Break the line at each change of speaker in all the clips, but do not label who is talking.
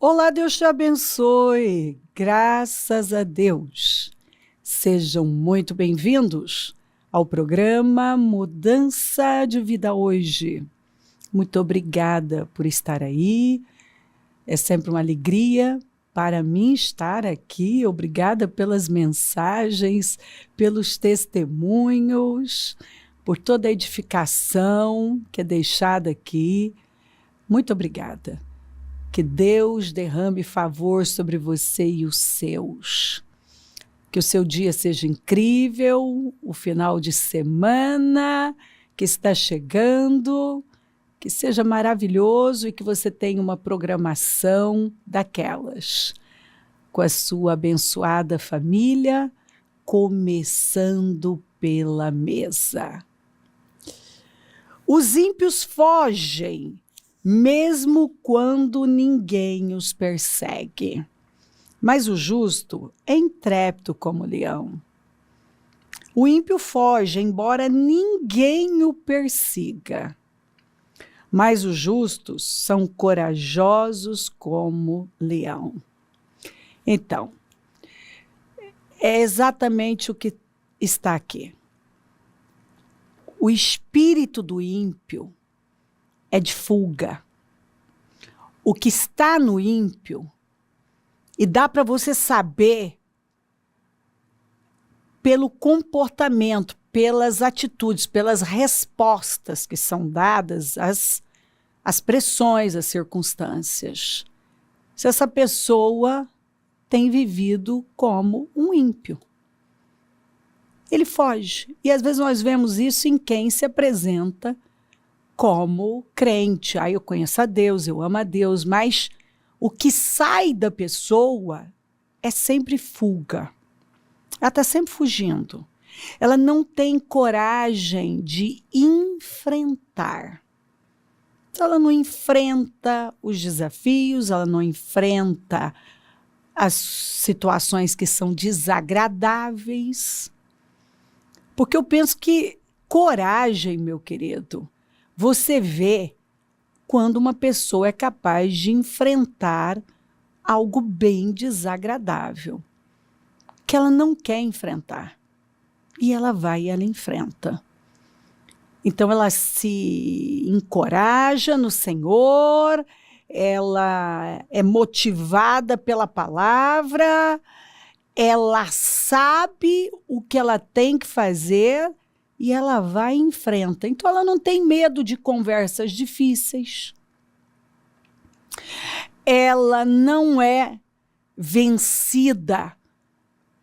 Olá, Deus te abençoe. Graças a Deus. Sejam muito bem-vindos ao programa Mudança de Vida Hoje. Muito obrigada por estar aí. É sempre uma alegria para mim estar aqui. Obrigada pelas mensagens, pelos testemunhos, por toda a edificação que é deixada aqui. Muito obrigada. Que Deus derrame favor sobre você e os seus. Que o seu dia seja incrível, o final de semana que está chegando, que seja maravilhoso e que você tenha uma programação daquelas, com a sua abençoada família, começando pela mesa. Os ímpios fogem, mesmo quando ninguém os persegue. Mas o justo é intrépido como leão. O ímpio foge, embora ninguém o persiga. Mas os justos são corajosos como leão. Então, é exatamente o que está aqui. O espírito do ímpio é de fuga. O que está no ímpio, e dá para você saber pelo comportamento, pelas atitudes, pelas respostas que são dadas às pressões, às circunstâncias. Se essa pessoa tem vivido como um ímpio. Ele foge. E às vezes nós vemos isso em quem se apresenta como crente. Eu conheço a Deus, eu amo a Deus, mas o que sai da pessoa é sempre fuga. Ela está sempre fugindo. Ela não tem coragem de enfrentar. Ela não enfrenta os desafios, ela não enfrenta as situações que são desagradáveis. Porque eu penso que coragem, meu querido, você vê quando uma pessoa é capaz de enfrentar algo bem desagradável, que ela não quer enfrentar. E ela vai e ela enfrenta. Então ela se encoraja no Senhor, ela é motivada pela palavra, ela sabe o que ela tem que fazer, e ela vai e enfrenta. Então, ela não tem medo de conversas difíceis. Ela não é vencida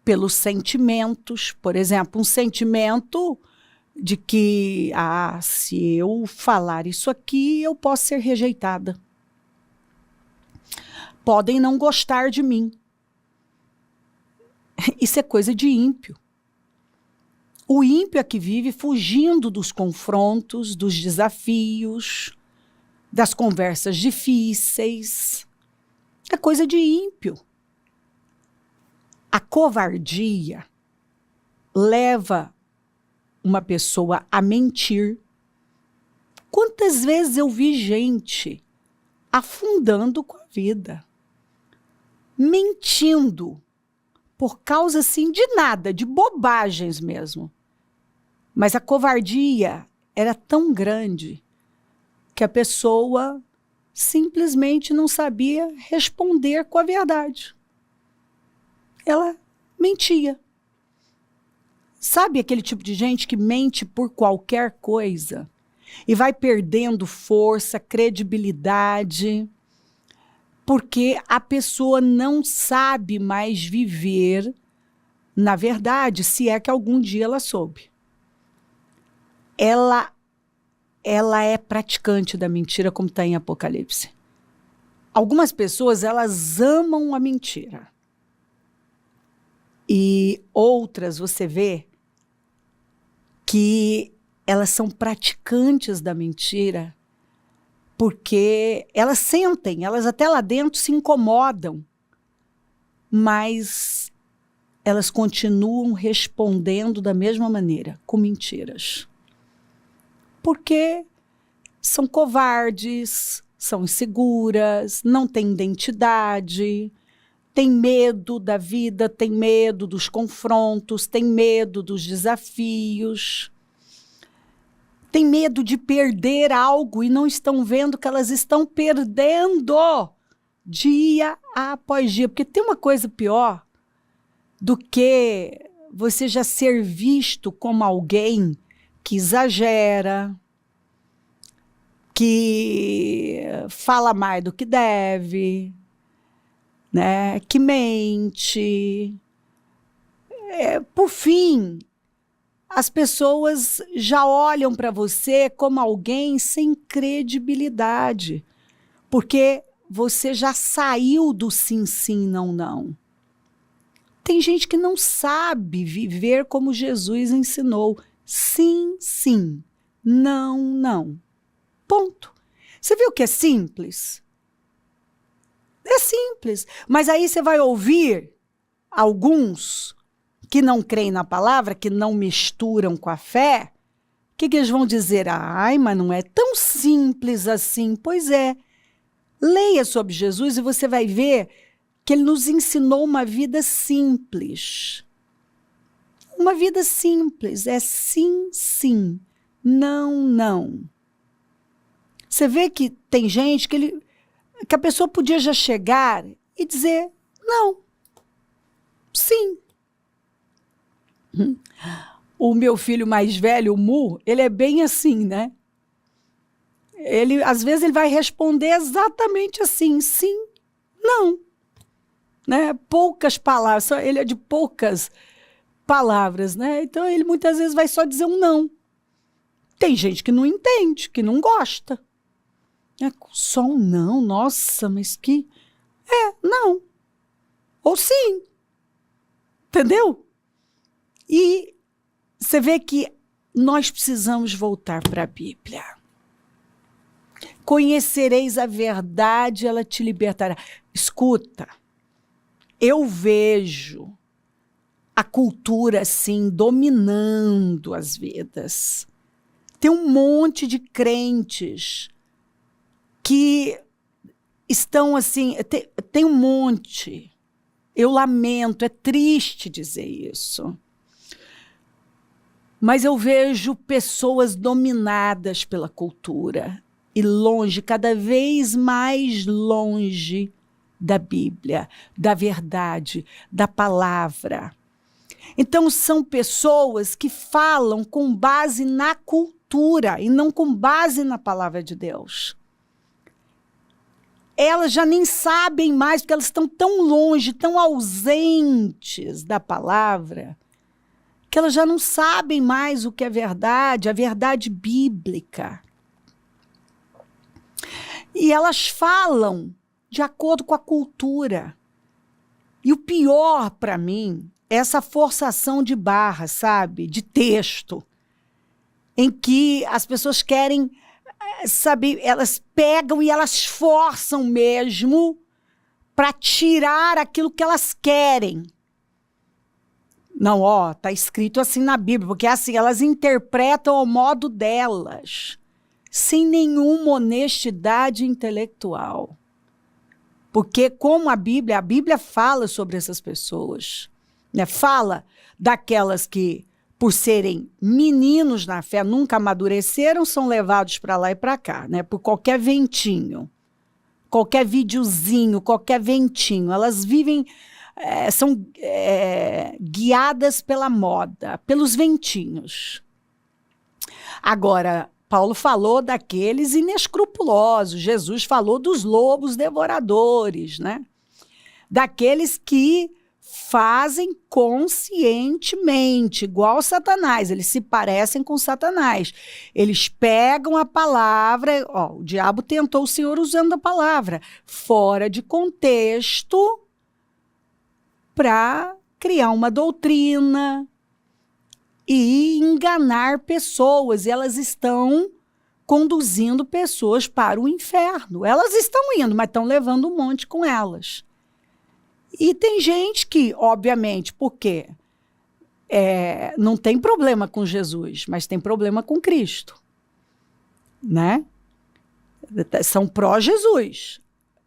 pelos sentimentos. Por exemplo, um sentimento de que, se eu falar isso aqui, eu posso ser rejeitada. Podem não gostar de mim. Isso é coisa de ímpio. O ímpio é que vive fugindo dos confrontos, dos desafios, das conversas difíceis. É coisa de ímpio. A covardia leva uma pessoa a mentir. Quantas vezes eu vi gente afundando com a vida, mentindo, por causa, assim, de nada, de bobagens mesmo. Mas a covardia era tão grande que a pessoa simplesmente não sabia responder com a verdade. Ela mentia. Sabe aquele tipo de gente que mente por qualquer coisa e vai perdendo força, credibilidade, porque a pessoa não sabe mais viver na verdade, se é que algum dia ela soube. Ela é praticante da mentira, como está em Apocalipse. Algumas pessoas, elas amam a mentira. E outras, você vê que elas são praticantes da mentira, porque elas sentem, elas até lá dentro se incomodam, mas elas continuam respondendo da mesma maneira, com mentiras. Porque são covardes, são inseguras, não têm identidade, têm medo da vida, têm medo dos confrontos, têm medo dos desafios, têm medo de perder algo e não estão vendo que elas estão perdendo dia após dia. Porque tem uma coisa pior do que você já ser visto como alguém que exagera, que fala mais do que deve, né? Que mente. Por fim, as pessoas já olham para você como alguém sem credibilidade, porque você já saiu do sim, sim, não, não. Tem gente que não sabe viver como Jesus ensinou. Sim, sim, não, não. Ponto. Você viu que é simples? É simples. Mas aí você vai ouvir alguns que não creem na palavra, que não misturam com a fé. O que eles vão dizer? Ai, mas não é tão simples assim. Pois é. Leia sobre Jesus e você vai ver que ele nos ensinou uma vida simples. Uma vida simples. É sim, sim. Não, não. Você vê que tem gente que a pessoa podia já chegar e dizer não, sim. O meu filho mais velho, o Mu, ele é bem assim, né? Às vezes ele vai responder exatamente assim, sim, não. Né? Poucas palavras, ele é de poucas palavras, né? Então ele muitas vezes vai só dizer um não. Tem gente que não entende, que não gosta. Só um não, nossa, mas que... não. Ou sim. Entendeu? E você vê que nós precisamos voltar para a Bíblia. Conhecereis a verdade, ela te libertará. Escuta, eu vejo a cultura, assim, dominando as vidas. Tem um monte de crentes que estão assim, tem um monte. Eu lamento, é triste dizer isso. Mas eu vejo pessoas dominadas pela cultura e longe, cada vez mais longe da Bíblia, da verdade, da palavra. Então são pessoas que falam com base na cultura e não com base na palavra de Deus. Elas já nem sabem mais, porque elas estão tão longe, tão ausentes da palavra, que elas já não sabem mais o que é verdade, a verdade bíblica. E elas falam de acordo com a cultura. E o pior para mim é essa forçação de barra, sabe? De texto, em que as pessoas querem... Sabe, elas pegam e elas forçam mesmo para tirar aquilo que elas querem. Não, tá escrito assim na Bíblia, porque assim, elas interpretam ao modo delas, sem nenhuma honestidade intelectual. Porque como a Bíblia fala sobre essas pessoas, né? Fala daquelas que, por serem meninos na fé, nunca amadureceram, são levados para lá e para cá, né? Por qualquer ventinho, qualquer videozinho, qualquer ventinho. Elas vivem, são guiadas pela moda, pelos ventinhos. Agora, Paulo falou daqueles inescrupulosos, Jesus falou dos lobos devoradores, né? Daqueles que fazem conscientemente, igual Satanás, eles se parecem com Satanás. Eles pegam a palavra, o diabo tentou o Senhor usando a palavra, fora de contexto, para criar uma doutrina e enganar pessoas. E elas estão conduzindo pessoas para o inferno. Elas estão indo, mas estão levando um monte com elas. E tem gente que, obviamente, porque não tem problema com Jesus, mas tem problema com Cristo, né? São pró-Jesus,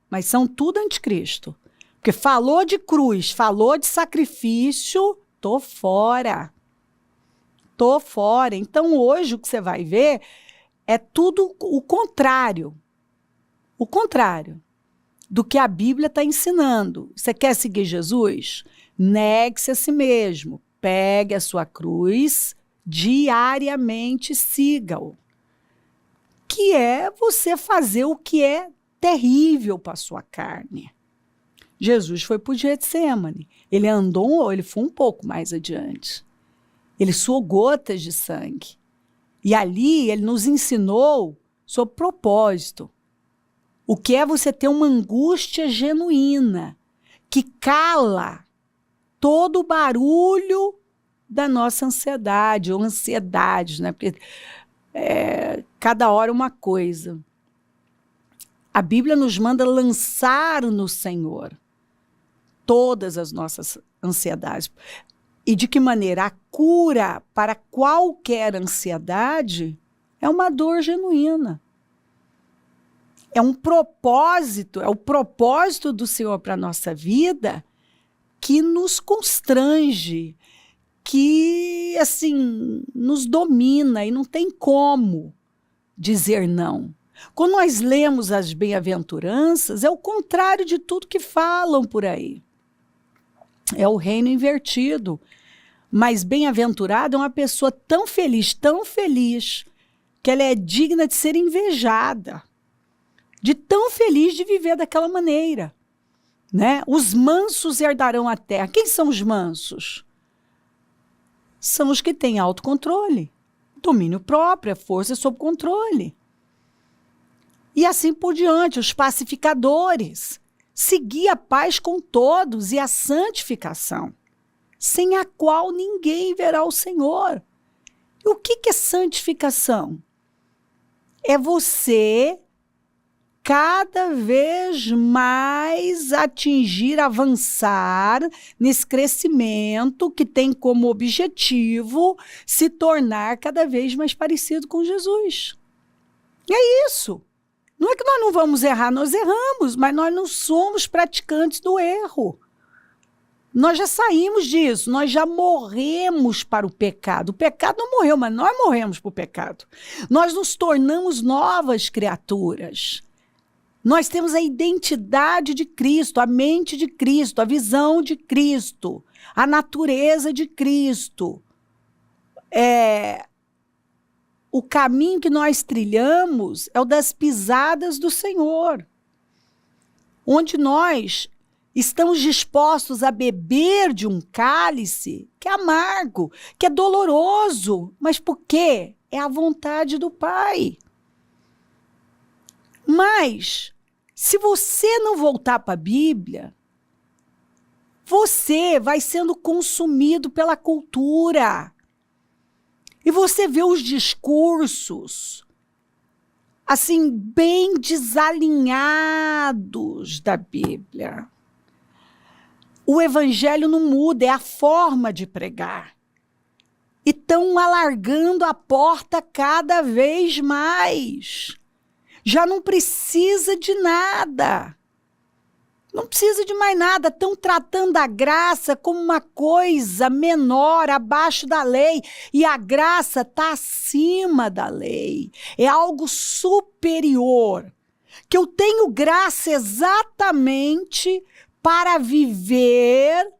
mas são tudo anticristo. Porque falou de cruz, falou de sacrifício, tô fora. Tô fora. Então, hoje, o que você vai ver é tudo o contrário. O contrário do que a Bíblia está ensinando. Você quer seguir Jesus? Negue-se a si mesmo. Pegue a sua cruz, diariamente siga-o. Que é você fazer o que é terrível para a sua carne. Jesus foi para o Getsêmani. Ele foi um pouco mais adiante. Ele suou gotas de sangue. E ali ele nos ensinou sobre propósito. O que é você ter uma angústia genuína, que cala todo o barulho da nossa ansiedade, ou ansiedades, né? Porque cada hora uma coisa. A Bíblia nos manda lançar no Senhor todas as nossas ansiedades. E de que maneira? A cura para qualquer ansiedade é uma dor genuína. É um propósito, é o propósito do Senhor para a nossa vida que nos constrange, que, assim, nos domina e não tem como dizer não. Quando nós lemos as bem-aventuranças, é o contrário de tudo que falam por aí. É o reino invertido. Mas bem-aventurada é uma pessoa tão feliz, que ela é digna de ser invejada. De tão feliz de viver daquela maneira. Né? Os mansos herdarão a terra. Quem são os mansos? São os que têm autocontrole, domínio próprio, força sob controle. E assim por diante, os pacificadores. Seguir a paz com todos e a santificação, sem a qual ninguém verá o Senhor. E o que é santificação? É você cada vez mais avançar nesse crescimento que tem como objetivo se tornar cada vez mais parecido com Jesus. E é isso. Não é que nós não vamos errar, nós erramos, mas nós não somos praticantes do erro. Nós já saímos disso, nós já morremos para o pecado. O pecado não morreu, mas nós morremos para o pecado. Nós nos tornamos novas criaturas. Nós temos a identidade de Cristo, a mente de Cristo, a visão de Cristo, a natureza de Cristo. O caminho que nós trilhamos é o das pisadas do Senhor, onde nós estamos dispostos a beber de um cálice que é amargo, que é doloroso, mas por quê? É a vontade do Pai. Mas, se você não voltar para a Bíblia, você vai sendo consumido pela cultura. E você vê os discursos, assim, bem desalinhados da Bíblia. O evangelho não muda, é a forma de pregar. E estão alargando a porta cada vez mais. Já não precisa de nada. Não precisa de mais nada, estão tratando a graça como uma coisa menor, abaixo da lei. E a graça está acima da lei. É algo superior. Que eu tenho graça exatamente para viver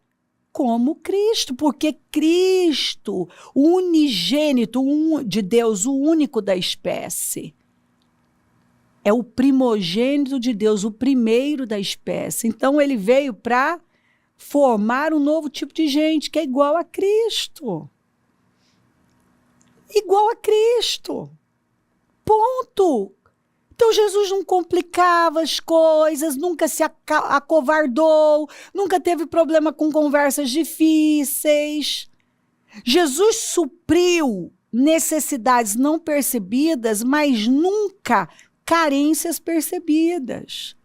como Cristo. Porque Cristo, o unigênito de Deus, o único da espécie, é o primogênito de Deus, o primeiro da espécie. Então, ele veio para formar um novo tipo de gente, que é igual a Cristo. Igual a Cristo. Ponto. Então, Jesus não complicava as coisas, nunca se acovardou, nunca teve problema com conversas difíceis. Jesus supriu necessidades não percebidas, mas nunca carências percebidas.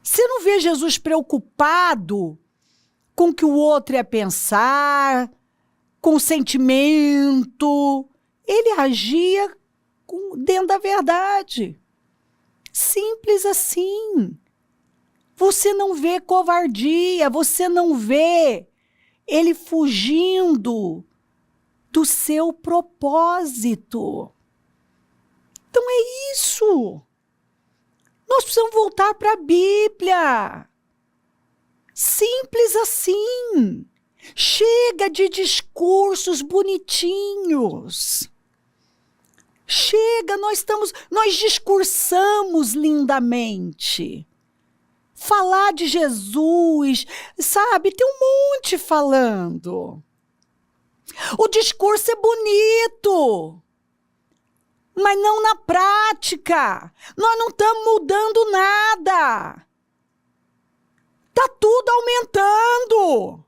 Você não vê Jesus preocupado com o que o outro ia pensar, com o sentimento. Ele agia dentro da verdade. Simples assim. Você não vê covardia, você não vê ele fugindo do seu propósito. Então é isso. Nós precisamos voltar para a Bíblia. Simples assim. Chega de discursos bonitinhos. Chega, nós discursamos lindamente. Falar de Jesus, sabe, tem um monte falando. O discurso é bonito, mas não na prática. Nós não estamos mudando nada. Está tudo aumentando.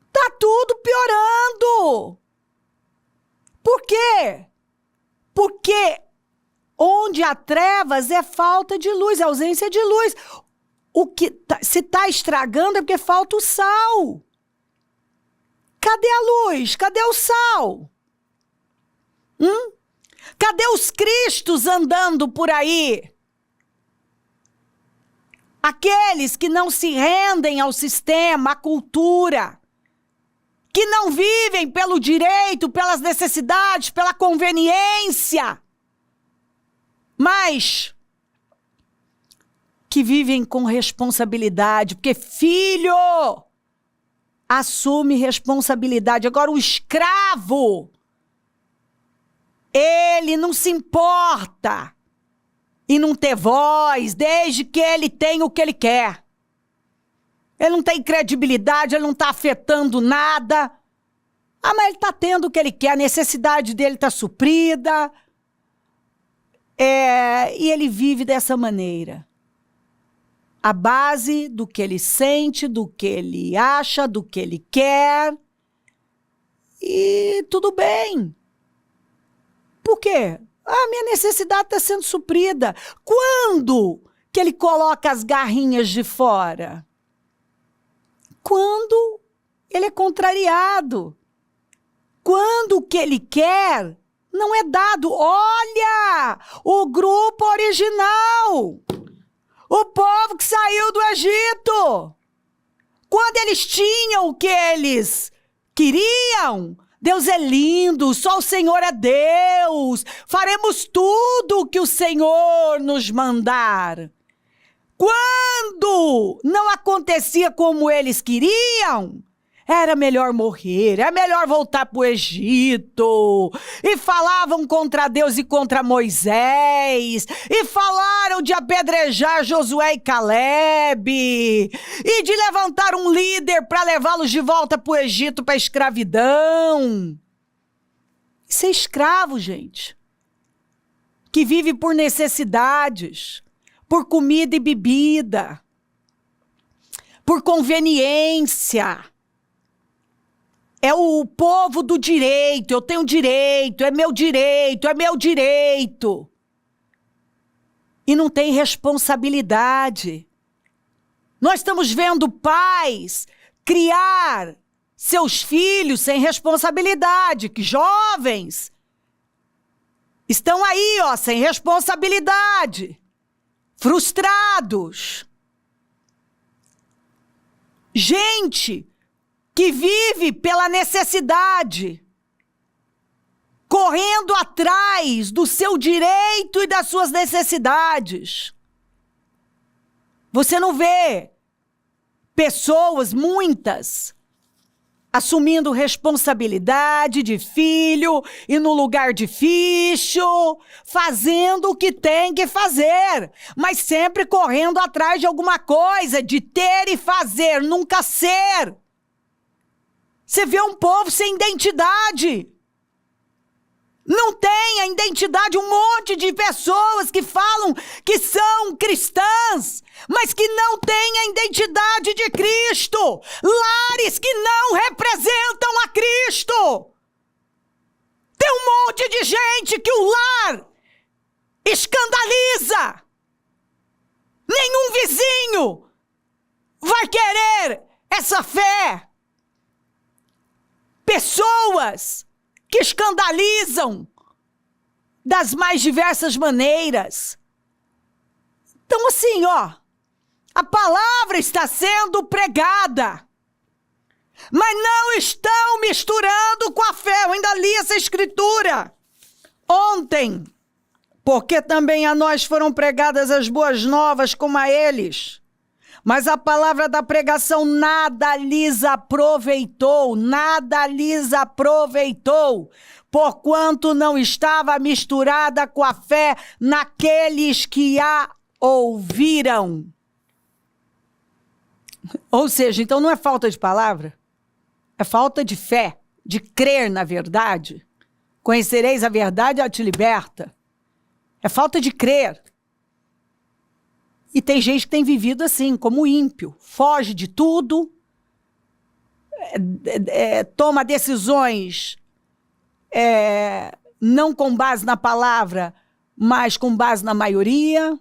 Está tudo piorando. Por quê? Porque onde há trevas é falta de luz, é ausência de luz. Se está estragando é porque falta o sal. Cadê a luz? Cadê o sal? Cadê os cristos andando por aí? Aqueles que não se rendem ao sistema, à cultura, que não vivem pelo direito, pelas necessidades, pela conveniência, mas que vivem com responsabilidade, porque filho assume responsabilidade. Agora o escravo, ele não se importa em não ter voz, desde que ele tenha o que ele quer. Ele não tem credibilidade, ele não está afetando nada. Mas ele está tendo o que ele quer, a necessidade dele está suprida. E ele vive dessa maneira. A base do que ele sente, do que ele acha, do que ele quer. E tudo bem. Por quê? Minha necessidade está sendo suprida. Quando que ele coloca as garrinhas de fora? Quando ele é contrariado. Quando o que ele quer não é dado. Olha, o grupo original. O povo que saiu do Egito. Quando eles tinham o que eles queriam, Deus é lindo, só o Senhor é Deus. Faremos tudo o que o Senhor nos mandar. Quando não acontecia como eles queriam, era melhor morrer, é melhor voltar para o Egito. E falavam contra Deus e contra Moisés. E falaram de apedrejar Josué e Calebe. E de levantar um líder para levá-los de volta para o Egito, para a escravidão. Isso é escravo, gente. Que vive por necessidades, por comida e bebida, por conveniência. É o povo do direito, eu tenho direito, é meu direito, é meu direito. E não tem responsabilidade. Nós estamos vendo pais criar seus filhos sem responsabilidade, que jovens estão aí, sem responsabilidade, frustrados. Gente que vive pela necessidade, correndo atrás do seu direito e das suas necessidades. Você não vê pessoas, muitas, assumindo responsabilidade de filho e no lugar difícil, fazendo o que tem que fazer, mas sempre correndo atrás de alguma coisa, de ter e fazer, nunca ser. Você vê um povo sem identidade. Não tem a identidade, um monte de pessoas que falam que são cristãs, mas que não têm a identidade de Cristo. Lares que não representam a Cristo. Tem um monte de gente que o lar escandaliza. Nenhum vizinho vai querer essa fé. Pessoas que escandalizam das mais diversas maneiras. Então, assim, ó, a palavra está sendo pregada, mas não estão misturando com a fé. Eu ainda li essa escritura ontem, porque também a nós foram pregadas as boas novas como a eles. Mas a palavra da pregação nada lhes aproveitou, porquanto não estava misturada com a fé naqueles que a ouviram. Ou seja, então não é falta de palavra, é falta de fé, de crer na verdade. Conhecereis a verdade, ela te liberta. É falta de crer. E tem gente que tem vivido assim, como ímpio. Foge de tudo, toma decisões não com base na palavra, mas com base na maioria.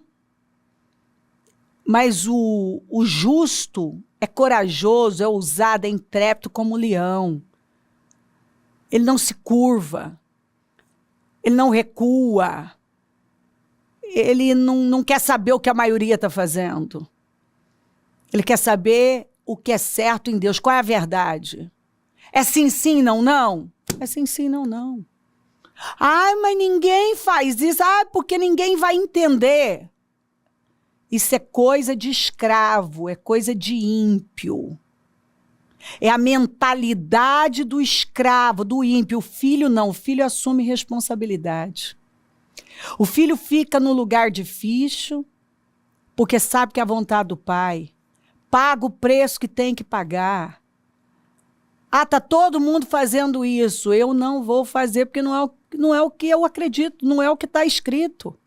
Mas o justo é corajoso, é ousado, é intrépido como um leão. Ele não se curva, ele não recua. Ele não quer saber o que a maioria está fazendo. Ele quer saber o que é certo em Deus. Qual é a verdade? É sim, sim, não, não? É sim, sim, não, não. Ai, mas ninguém faz isso. Ai, porque ninguém vai entender. Isso é coisa de escravo, é coisa de ímpio. É a mentalidade do escravo, do ímpio. O filho não, o filho assume responsabilidade. O filho fica no lugar difícil, porque sabe que é a vontade do pai. Paga o preço que tem que pagar. Ah, tá todo mundo fazendo isso. Eu não vou fazer porque não é o que eu acredito, não é o que está escrito.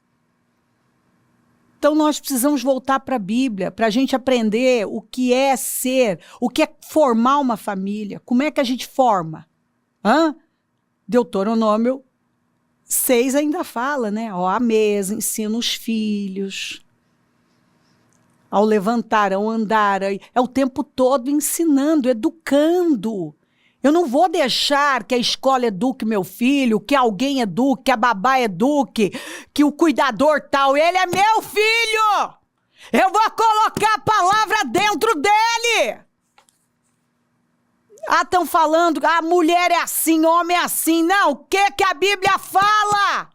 Então nós precisamos voltar para a Bíblia, para a gente aprender o que é ser, o que é formar uma família. Como é que a gente forma? Deuteronômio 6 ainda fala, né? Ó, a mesa, ensina os filhos. Ao levantar, ao andar, é o tempo todo ensinando, educando. Eu não vou deixar que a escola eduque meu filho, que alguém eduque, que a babá eduque, que o cuidador tal. Ele é meu filho! Eu vou colocar a palavra dentro dele! Ah, estão falando, a mulher é assim, homem é assim. Não, o que a Bíblia fala?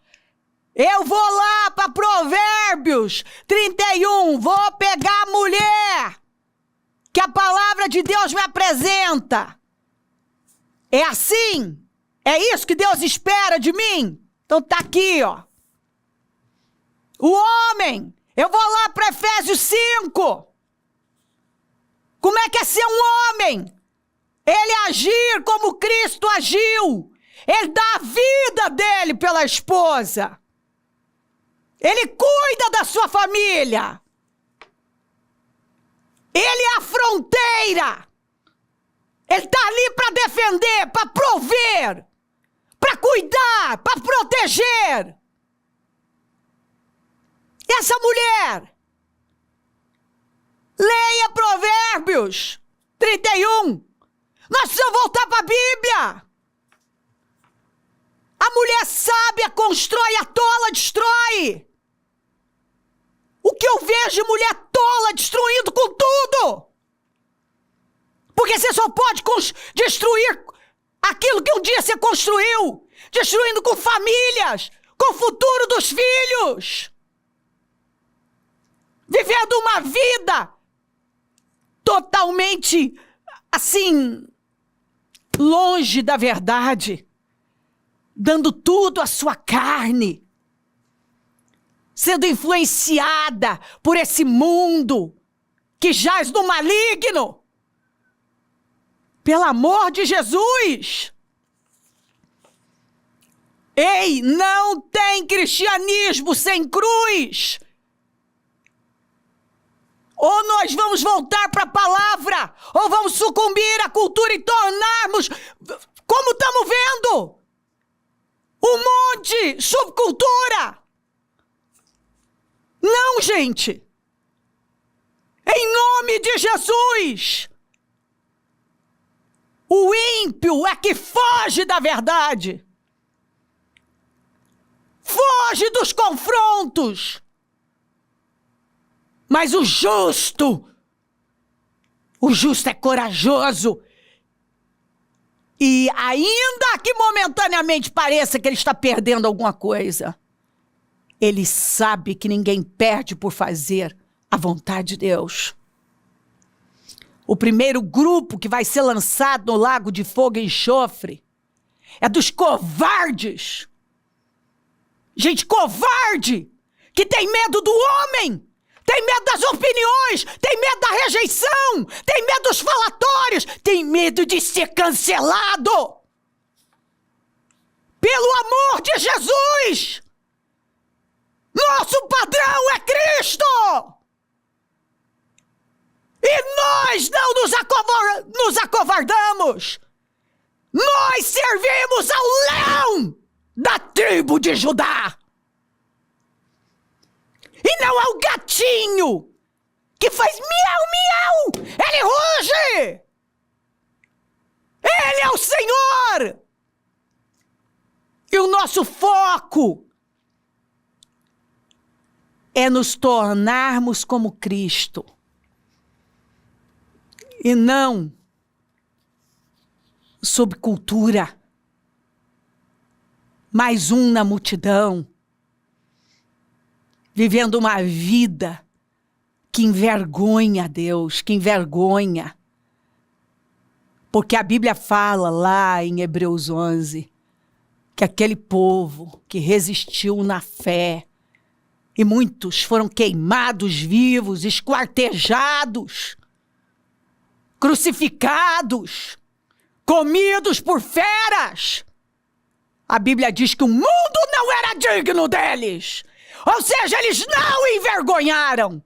Eu vou lá para Provérbios 31, vou pegar a mulher que a palavra de Deus me apresenta. É assim? É isso que Deus espera de mim? Então tá aqui, ó. O homem, eu vou lá para Efésios 5. Como é que é ser um homem? Ele agir como Cristo agiu. Ele dá a vida dele pela esposa. Ele cuida da sua família. Ele é a fronteira. Ele está ali para defender, para prover, para cuidar, para proteger. E essa mulher, leia Provérbios 31. Nós precisamos voltar para a Bíblia. A mulher sábia constrói, a tola destrói. O que eu vejo de mulher tola destruindo com tudo? Porque você só pode destruir aquilo que um dia você construiu. Destruindo com famílias, com o futuro dos filhos. Vivendo uma vida totalmente, assim, longe da verdade. Dando tudo à sua carne. Sendo influenciada por esse mundo que jaz no maligno. Pelo amor de Jesus. Ei, não tem cristianismo sem cruz. Ou nós vamos voltar para a palavra, ou vamos sucumbir à cultura e tornarmos, como estamos vendo, um monte de subcultura. Não, gente. Em nome de Jesus. O ímpio é que foge da verdade. Foge dos confrontos. Mas o justo é corajoso. E ainda que momentaneamente pareça que ele está perdendo alguma coisa, ele sabe que ninguém perde por fazer a vontade de Deus. O primeiro grupo que vai ser lançado no lago de fogo e enxofre é dos covardes. Gente covarde, que tem medo do homem, tem medo das opiniões, tem medo da rejeição, tem medo dos falatórios, tem medo de ser cancelado. Pelo amor de Jesus! Nosso padrão é Cristo! E nós não nos acovardamos! Nós servimos ao leão da tribo de Judá! E não ao gatinho que faz miau, miau! Ele ruge! Ele é o Senhor! E o nosso foco é nos tornarmos como Cristo. E não subcultura. Mais um na multidão. Vivendo uma vida que envergonha a Deus, que envergonha. Porque a Bíblia fala lá em Hebreus 11, que aquele povo que resistiu na fé, e muitos foram queimados vivos, esquartejados, crucificados, comidos por feras. A Bíblia diz que o mundo não era digno deles. Ou seja, eles não envergonharam.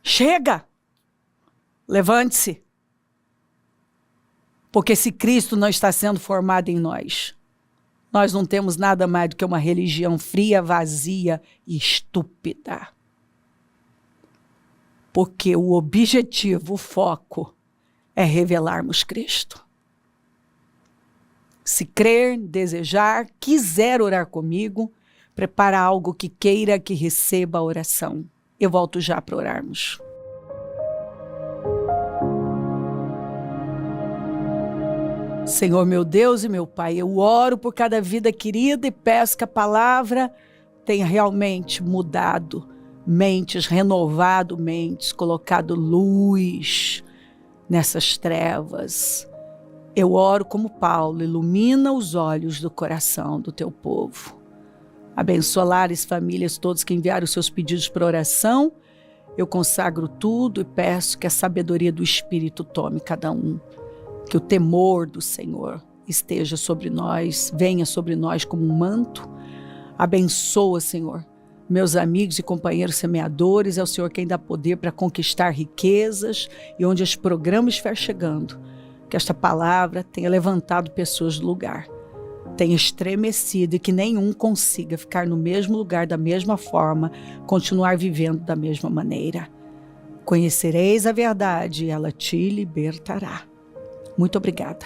Chega. Levante-se. Porque se Cristo não está sendo formado em nós, nós não temos nada mais do que uma religião fria, vazia e estúpida. Porque o objetivo, o foco, é revelarmos Cristo. Se crer, desejar, quiser orar comigo, prepara algo que queira que receba a oração. Eu volto já para orarmos. Senhor, meu Deus e meu Pai, eu oro por cada vida querida e peço que a palavra tenha realmente mudado mentes, renovado mentes, colocado luz nessas trevas. Eu oro como Paulo, ilumina os olhos do coração do teu povo. Abençoa lares, famílias, todos que enviaram seus pedidos para oração. Eu consagro tudo e peço que a sabedoria do Espírito tome cada um. Que o temor do Senhor esteja sobre nós, venha sobre nós como um manto. Abençoa, Senhor, meus amigos e companheiros semeadores. É o Senhor quem dá poder para conquistar riquezas e onde os programas estiver chegando. Que esta palavra tenha levantado pessoas do lugar, tenha estremecido e que nenhum consiga ficar no mesmo lugar, da mesma forma, continuar vivendo da mesma maneira. Conhecereis a verdade e ela te libertará. Muito obrigada.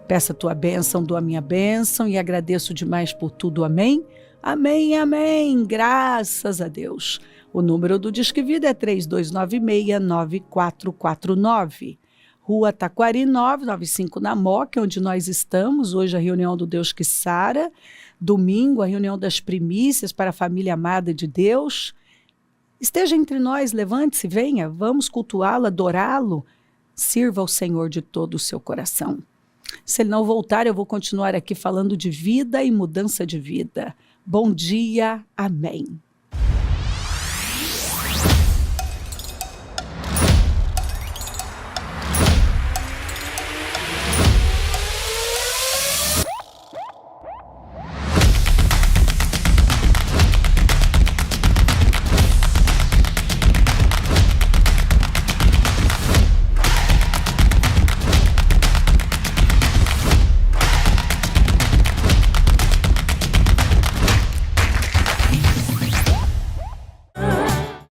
Peço a tua bênção, dou a minha bênção e agradeço demais por tudo. Amém? Amém, amém. Graças a Deus. O número do Disque Vida é 3296-9449. Rua Taquari 995 na Moca, onde nós estamos. Hoje a reunião do Deus que Sara. Domingo, a reunião das primícias para a família amada de Deus. Esteja entre nós, levante-se, venha. Vamos cultuá-lo, adorá-lo. Sirva ao Senhor de todo o seu coração. Se ele não voltar, eu vou continuar aqui falando de vida e mudança de vida. Bom dia, amém.